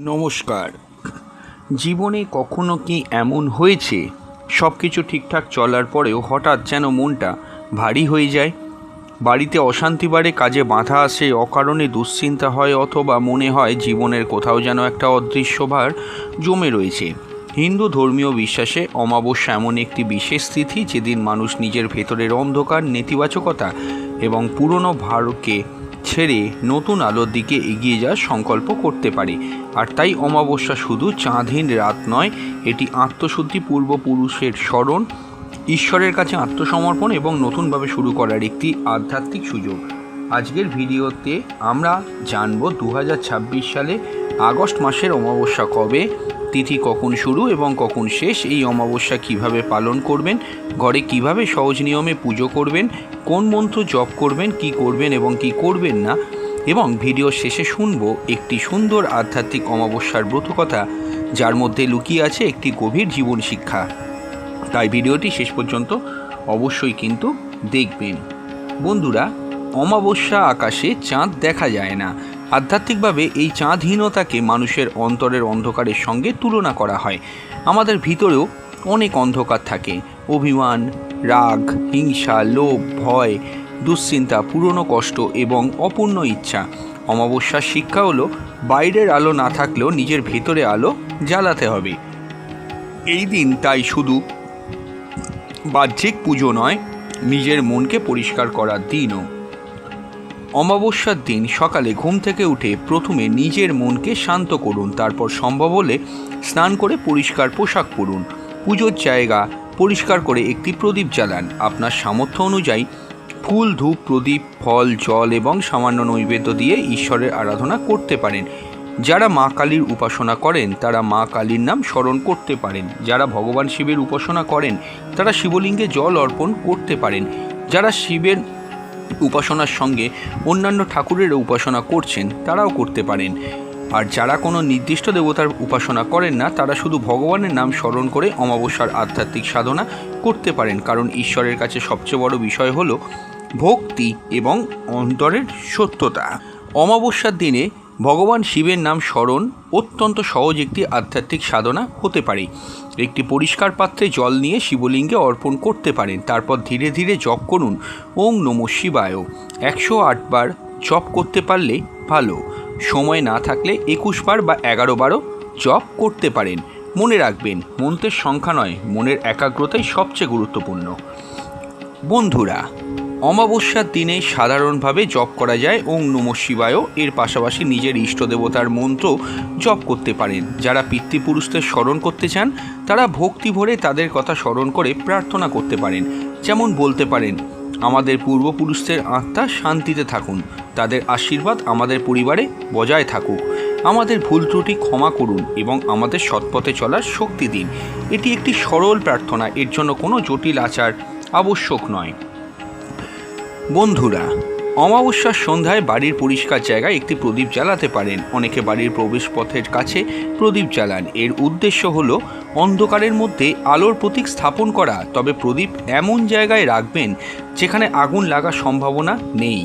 নমস্কার। জীবনে কখনো কি এমন হয়েছে সব কিছু ঠিকঠাক চলার পরেও হঠাৎ যেন মনটা ভারী হয়ে যায়? বাড়িতে অশান্তি বাড়ে, কাজে বাধা আসে, অকারণে দুশ্চিন্তা হয়, অথবা মনে হয় জীবনের কোথাও যেন একটা অদৃশ্য ভার জমে রয়েছে। হিন্দু ধর্মীয় বিশ্বাসে অমাবস্যা এমন একটি বিশেষ তিথি যেদিন মানুষ নিজের ভেতরের অন্ধকার, নেতিবাচকতা এবং পুরনো ভারকে ছেড়ে নতুন আলোর দিকে এগিয়ে যাওয়ার সংকল্প করতে পারে। আর তাই অমাবস্যা শুধু চাঁদহীন রাত নয়, এটি আত্মশুদ্ধি, পূর্বপুরুষের স্মরণ, ঈশ্বরের কাছে আত্মসমর্পণ এবং নতুনভাবে শুরু করার একটি আধ্যাত্মিক সুযোগ। আজকের ভিডিওতে আমরা জানব 2026 সালে আগস্ট মাসের অমাবস্যা কবে, তিথি কখন শুরু এবং কখন শেষ, এই অমাবস্যা কিভাবে পালন করবেন, ঘরে কিভাবে সহজ নিয়মে পুজো করবেন, কোন মন্ত্র জপ করবেন, কি করবেন এবং কি করবেন না, এবং ভিডিও শেষে শুনব একটি সুন্দর আধ্যাত্মিক অমাবস্যার ব্রতকথা, যার মধ্যে লুকিয়ে আছে একটি গভীর জীবন শিক্ষা। তাই ভিডিওটি শেষ পর্যন্ত অবশ্যই কিন্তু দেখবেন। বন্ধুরা, অমাবস্যা আকাশে চাঁদ দেখা যায় না। আধ্যাত্মিকভাবে এই চাঁদহীনতাকে মানুষের অন্তরের অন্ধকারের সঙ্গে তুলনা করা হয়। আমাদের ভিতরেও অনেক অন্ধকার থাকে, অভিমান, রাগ, হিংসা, লোভ, ভয়, দুশ্চিন্তা, পুরনো কষ্ট এবং অপূর্ণ ইচ্ছা। অমাবস্যার শিক্ষা হলো বাইরের আলো না থাকলেও নিজের ভেতরে আলো জ্বালাতে হবে। এই দিন তাই শুধু বাহ্যিক পুজো নয়, নিজের মনকে পরিষ্কার করার দিনও। অমাবস্যার দিন সকালে ঘুম থেকে উঠে প্রথমে নিজের মনকে শান্ত করুন, তারপর সম্ভব হলে স্নান করে পরিষ্কার পোশাক পরুন। পুজোর জায়গা পরিষ্কার করে একটি প্রদীপ জ্বালান। আপনার সামর্থ্য অনুযায়ী ফুল, ধূপ, প্রদীপ, ফল, জল এবং সামান্য নৈবেদ্য দিয়ে ঈশ্বরের আরাধনা করতে পারেন। যারা মা কালীর উপাসনা করেন তারা মা কালীর নাম স্মরণ করতে পারেন। যারা ভগবান শিবের উপাসনা করেন তারা শিবলিঙ্গে জল অর্পণ করতে পারেন। যারা শিবের উপাসনার সঙ্গে অন্যান্য ঠাকুরের উপাসনা করছেন তারাও করতে পারেন। আর যারা কোনো নির্দিষ্ট দেবতার উপাসনা করেন না তারা শুধু ভগবানের নাম স্মরণ করে অমাবস্যার আধ্যাত্মিক সাধনা করতে পারেন, কারণ ঈশ্বরের কাছে সবচেয়ে বড় বিষয় হলো ভক্তি এবং অন্তরের সত্যতা। অমাবস্যার দিনে ভগবান শিবের নাম স্মরণ অত্যন্ত সহজ একটি আধ্যাত্মিক সাধনা হতে পারে। একটি পরিষ্কার পাত্রে জল নিয়ে শিবলিঙ্গে অর্পণ করতে পারেন। তারপর ধীরে ধীরে জপ করুন ওং নমঃ শিবায়। 108 বার জপ করতে পারলে ভালো। সময় না থাকলে 21 বার বা 11 বারও জপ করতে পারেন। মনে রাখবেন, মন্ত্রের সংখ্যা নয়, মনের একাগ্রতাই সবচেয়ে গুরুত্বপূর্ণ। বন্ধুরা, অমাবস্যার দিনে সাধারণভাবে জপ করা যায় ওং নমঃ শিবায়। এর পাশাপাশি নিজের ইষ্ট দেবতার মন্ত্র জপ করতে পারেন। যারা পিতৃপুরুষদের স্মরণ করতে চান তারা ভক্তি ভরে তাদের কথা স্মরণ করে প্রার্থনা করতে পারেন। যেমন বলতে পারেন, আমাদের পূর্বপুরুষদের আত্মা শান্তিতে থাকুন, তাদের আশীর্বাদ আমাদের পরিবারে বজায় থাকুক, আমাদের ভুল ত্রুটি ক্ষমা করুন এবং আমাদের সৎপথে চলার শক্তি দিন। এটি একটি সরল প্রার্থনা, এর জন্য কোনো জটিল আচার আবশ্যক নয়। বন্ধুরা, অমাবস্যার সন্ধ্যায় বাড়ির পরিষ্কার জায়গায় একটি প্রদীপ জ্বালাতে পারেন। অনেকে বাড়ির প্রবেশপথের কাছে প্রদীপ জ্বালান। এর উদ্দেশ্য হলো অন্ধকারের মধ্যে আলোর প্রতীক স্থাপন করা। তবে প্রদীপ এমন জায়গায় রাখবেন যেখানে আগুন লাগার সম্ভাবনা নেই।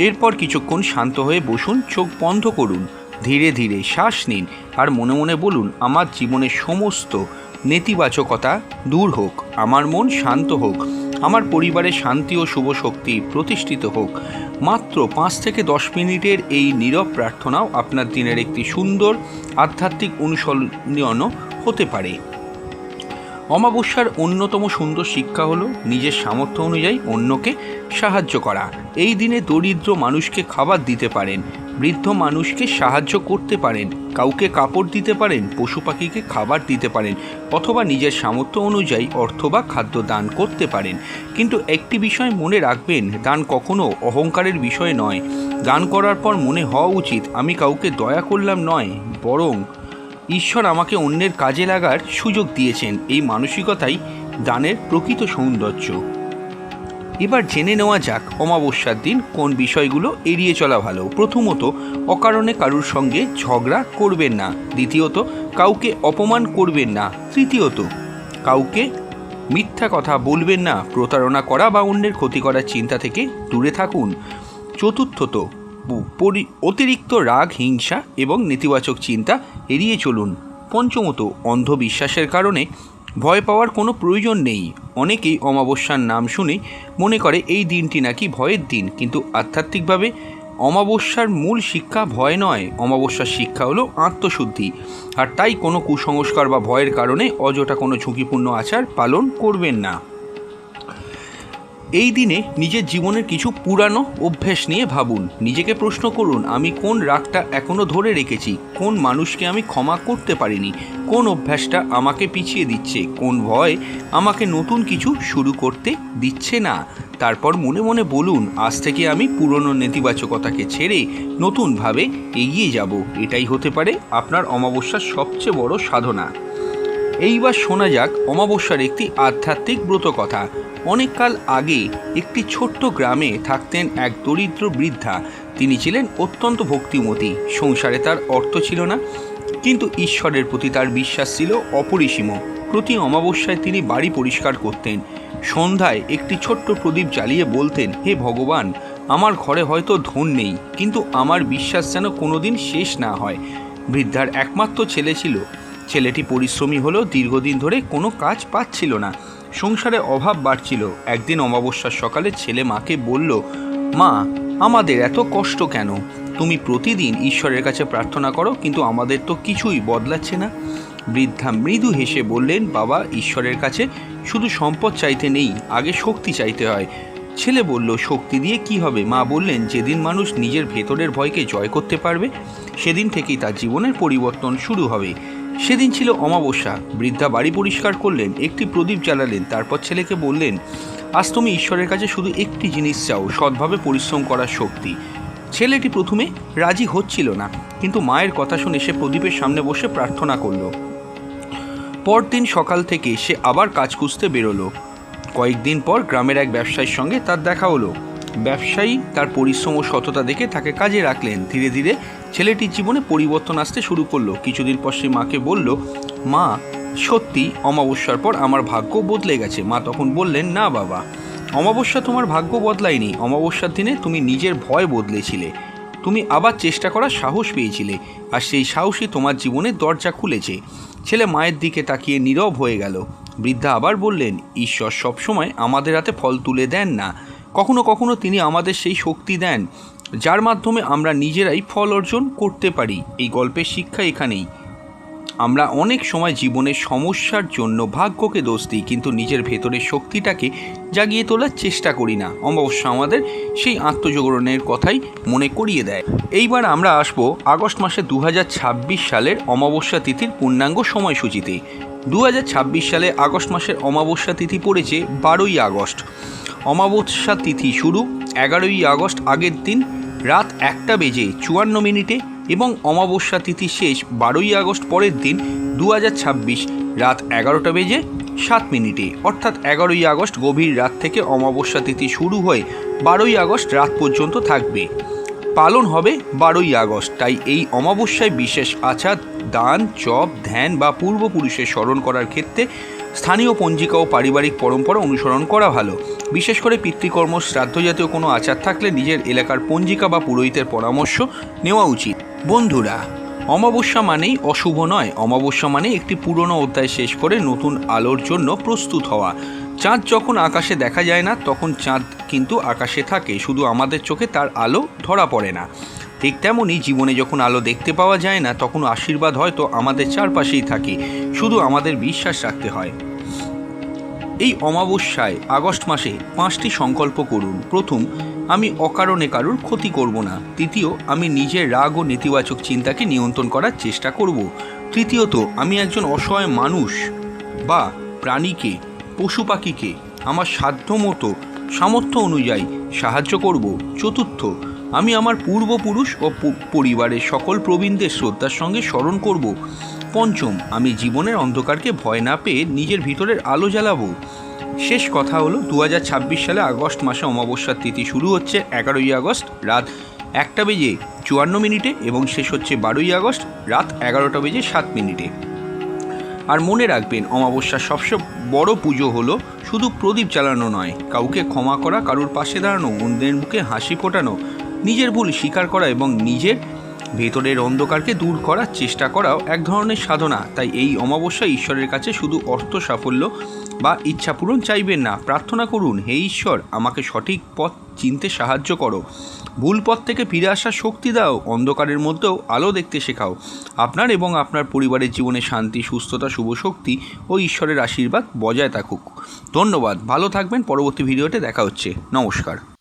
এরপর কিছুক্ষণ শান্ত হয়ে বসুন, চোখ বন্ধ করুন, ধীরে ধীরে শ্বাস নিন আর মনে মনে বলুন, আমার জীবনের সমস্ত নেতিবাচকতা দূর হোক, আমার মন শান্ত হোক, আমার পরিবারে শান্তি ও শুভ শক্তি প্রতিষ্ঠিত হোক। মাত্র 5 থেকে 10 মিনিটের এই নীরব প্রার্থনাও আপনার দিনের একটি সুন্দর আধ্যাত্মিক অনুশীলনও হতে পারে। অমাবস্যার অন্যতম সুন্দর শিক্ষা হলো নিজের সামর্থ্য অনুযায়ী অন্যকে সাহায্য করা। এই দিনে দরিদ্র মানুষকে খাবার দিতে পারেন, বৃদ্ধ মানুষকে সাহায্য করতে পারেন, কাউকে কাপড় দিতে পারেন, পশু পাখিকে খাবার দিতে পারেন, অথবা নিজের সামর্থ্য অনুযায়ী অর্থ বা খাদ্য দান করতে পারেন। কিন্তু একটি বিষয় মনে রাখবেন, দান কখনো অহংকারের বিষয় নয়। দান করার পর মনে হওয়া উচিত, আমি কাউকে দয়া করলাম নয়, বরং ঈশ্বর আমাকে অন্যের কাজে লাগার সুযোগ দিয়েছেন। এই মানসিকতাই দানের প্রকৃত সৌন্দর্য। এবার জেনে নেওয়া যাক অমাবস্যার দিন কোন বিষয়গুলো এড়িয়ে চলা ভালো। প্রথমত, অকারণে কারুর সঙ্গে ঝগড়া করবেন না। দ্বিতীয়ত, কাউকে অপমান করবেন না। তৃতীয়ত, কাউকে মিথ্যা কথা বলবেন না। প্রতারণা করা বা অন্যের ক্ষতি করার চিন্তা থেকে দূরে থাকুন। চতুর্থত, অতিরিক্ত রাগ, হিংসা এবং নেতিবাচক চিন্তা এড়িয়ে চলুন। পঞ্চমত, অন্ধবিশ্বাসের কারণে ভয় পাওয়ার কোনো প্রয়োজন নেই। অনেকেই অমাবস্যার নাম শুনে মনে করে এই দিনটি নাকি ভয়ের দিন, কিন্তু আধ্যাত্মিকভাবে অমাবস্যার মূল শিক্ষা ভয় নয়। অমাবস্যার শিক্ষা হলো আত্মশুদ্ধি। আর তাই কোনো কুসংস্কার বা ভয়ের কারণে অযথা কোনো ঝুঁকিপূর্ণ আচার পালন করবেন না। এই দিনে নিজের জীবনের কিছু পুরানো অভ্যেস নিয়ে ভাবুন। নিজেকে প্রশ্ন করুন, আমি কোন রাগটা এখনও ধরে রেখেছি, কোন মানুষকে আমি ক্ষমা করতে পারিনি, কোন অভ্যাসটা আমাকে পিছিয়ে দিচ্ছে, কোন ভয় আমাকে নতুন কিছু শুরু করতে দিচ্ছে না। তারপর মনে মনে বলুন, আজ থেকে আমি পুরনো নেতিবাচকতাকে ছেড়ে নতুনভাবে এগিয়ে যাব। এটাই হতে পারে আপনার অমাবস্যার সবচেয়ে বড় সাধনা। এইবার শোনা যাক অমাবস্যার একটি আধ্যাত্মিক ব্রত কথা। অনেক কাল আগে একটি ছোট্ট গ্রামে থাকতেন এক দরিদ্র বৃদ্ধা। তিনি ছিলেন অত্যন্ত ভক্তিমতী। সংসারে তার অর্থ ছিল না, কিন্তু ঈশ্বরের প্রতি তার বিশ্বাস ছিল অপরিসীম। প্রতি অমাবস্যায় তিনি বাড়ি পরিষ্কার করতেন। সন্ধ্যায় একটি ছোট্ট প্রদীপ জ্বালিয়ে বলতেন, হে ভগবান, আমার ঘরে হয়তো ধন নেই, কিন্তু আমার বিশ্বাস যেন কোনোদিন শেষ না হয়। বৃদ্ধার একমাত্র ছেলে ছিল। ছেলেটি পরিশ্রমী হলেও দীর্ঘদিন ধরে কোনো কাজ পাচ্ছিল না। সংসারে অভাব বাড়ছিল। একদিন অমাবস্যার সকালে ছেলে মাকে বলল, মা, আমাদের এত কষ্ট কেন? তুমি প্রতিদিন ঈশ্বরের কাছে প্রার্থনা করো, কিন্তু আমাদের তো কিছুই বদলাচ্ছে না। বৃদ্ধা মৃদু হেসে বললেন, বাবা, ঈশ্বরের কাছে শুধু সম্পদ চাইতে নেই, আগে শক্তি চাইতে হয়। ছেলে বলল, শক্তি দিয়ে কি হবে? মা বললেন, যেদিন মানুষ নিজের ভেতরের ভয়কে জয় করতে পারবে, সেদিন থেকেই তার জীবনের পরিবর্তন শুরু হবে। সেদিন ছিল অমাবস্যা। বৃদ্ধা বাড়ি পরিষ্কার করলেন, একটি প্রদীপ জ্বালালেন। তারপর ছেলেকে বললেন, আজ তুমি ঈশ্বরের কাছে শুধু একটি জিনিস চাও, সৎভাবে পরিশ্রম করার শক্তি। ছেলেটি প্রথমে রাজি হচ্ছিল না, কিন্তু মায়ের কথা শুনে সে প্রদীপের সামনে বসে প্রার্থনা করল। পরদিন সকাল থেকে সে আবার কাজ খুঁজতে বেরোলো। কয়েকদিন পর গ্রামের এক ব্যবসায়ীর সঙ্গে তার দেখা হলো। ব্যবসায়ী তার পরিশ্রম ও সততা দেখে তাকে কাজে রাখলেন। ধীরে ধীরে ছেলেটির জীবনে পরিবর্তন আসতে শুরু করলো। কিছুদিন পর সে মাকে বলল, মা, সত্যি অমাবস্যার পর আমার ভাগ্য বদলে গেছে। মা তখন বললেন, না বাবা, অমাবস্যা তোমার ভাগ্য বদলায়নি। অমাবস্যার দিনে তুমি নিজের ভয় বদলেছিলে, তুমি আবার চেষ্টা করার সাহস পেয়েছিলে, আর সেই সাহসই তোমার জীবনের দরজা খুলেছে। ছেলে মায়ের দিকে তাকিয়ে নীরব হয়ে গেল। বৃদ্ধা আবার বললেন, ঈশ্বর সবসময় আমাদের হাতে ফল তুলে দেন না, কখনো কখনো তিনি আমাদের সেই শক্তি দেন যার মাধ্যমে আমরা নিজেরাই ফল অর্জন করতে পারি। এই গল্পের শিক্ষা এখানেই। আমরা অনেক সময় জীবনের সমস্যার জন্য ভাগ্যকে দোষ দিই, কিন্তু নিজের ভেতরের শক্তিটাকে জাগিয়ে তোলার চেষ্টা করি না। অমাবস্যা আমাদের সেই আত্মজাগরণের কথাই মনে করিয়ে দেয়। এইবার আমরা আসবো আগস্ট মাসে 2026 সালের অমাবস্যা তিথির পূর্ণাঙ্গ সময়সূচিতে। 2026 সালে আগস্ট মাসের অমাবস্যা তিথি পড়েছে 12ই আগস্ট। অমাবস্যা তিথি শুরু 11ই আগস্ট আগের দিন রাত 1:54 এবং অমাবস্যা তিথি শেষ 12ই আগস্ট পরের দিন 2026 রাত 11:07। অর্থাৎ 11ই আগস্ট গভীর রাত থেকে অমাবস্যা তিথি শুরু হয়ে 12ই আগস্ট রাত পর্যন্ত থাকবে। পালন হবে 12ই আগস্ট। তাই এই অমাবস্যায় বিশেষ আচার, দান, জপ, ধ্যান বা পূর্বপুরুষের স্মরণ করার ক্ষেত্রে স্থানীয় পঞ্জিকা ও পারিবারিক পরম্পরা অনুসরণ করা ভালো। বিশেষ করে পিতৃকর্ম, শ্রাদ্ধ জাতীয় কোনো আচার থাকলে নিজের এলাকার পঞ্জিকা বা পুরোহিতের পরামর্শ নেওয়া উচিত। বন্ধুরা, অমাবস্যা মানেই অশুভ নয়। অমাবস্যা মানে একটি পুরনো অধ্যায় শেষ করে নতুন আলোর জন্য প্রস্তুত হওয়া। চাঁদ যখন আকাশে দেখা যায় না, তখন চাঁদ কিন্তু আকাশে থাকে, শুধু আমাদের চোখে তার আলো ধরা পড়ে না। ঠিক তেমনই জীবনে যখন আলো দেখতে পাওয়া যায় না, তখন আশীর্বাদ হয়তো আমাদের চারপাশেই থাকে, শুধু আমাদের বিশ্বাস রাখতে হয়। এই অমাবস্যায় আগস্ট মাসে 5টি সংকল্প করুন। প্রথম, আমি অকারণে কারুর ক্ষতি করব না। দ্বিতীয়, আমি নিজের রাগ ও নেতিবাচক চিন্তাকে নিয়ন্ত্রণ করার চেষ্টা করব। তৃতীয়ত, আমি একজন অসহায় মানুষ বা প্রাণীকে, পশু পাখিকে আমার সাধ্যমতো সামর্থ্য অনুযায়ী সাহায্য করব। চতুর্থ, আমি আমার পূর্বপুরুষ ও পরিবারের সকল প্রবীণদের শ্রদ্ধার সঙ্গে স্মরণ করব। পঞ্চম, আমি জীবনের অন্ধকারকে ভয় না পেয়ে নিজের ভিতরের আলো জ্বালাবো। শেষ কথা হলো 2026 সালে আগস্ট মাসে অমাবস্যার তিথি শুরু হচ্ছে 11ই আগস্ট রাত 1:54 এবং শেষ হচ্ছে 12ই আগস্ট রাত 11:07। আর মনে রাখবেন, অমাবস্যার সবচেয়ে বড় পুজো হলো শুধু প্রদীপ জ্বালানো নয়, কাউকে ক্ষমা করা, কারুর পাশে দাঁড়ানো, অন্যের মুখে হাসি ফোটানো নিজের ভুল স্বীকার করা এবং নিজের ভেতরের অন্ধকারকে দূর করার চেষ্টা করাও এক ধরনের সাধনা। তাই এই অমাবস্যায় ঈশ্বরের কাছে শুধু অর্থ সাফল্য বা ইচ্ছা পূরণ চাইবেন না, প্রার্থনা করুন, হে ঈশ্বর, আমাকে সঠিক পথ চিনতে সাহায্য করো, ভুল পথ থেকে ফিরে আসার শক্তি দাও, অন্ধকারের মধ্যেও আলো দেখতে শেখাও। আপনার এবং আপনার পরিবারের জীবনে শান্তি, সুস্থতা, শুভ শক্তি ও ঈশ্বরের আশীর্বাদ বজায় থাকুক। ধন্যবাদ, ভালো থাকবেন। পরবর্তী ভিডিওতে দেখা হচ্ছে। নমস্কার।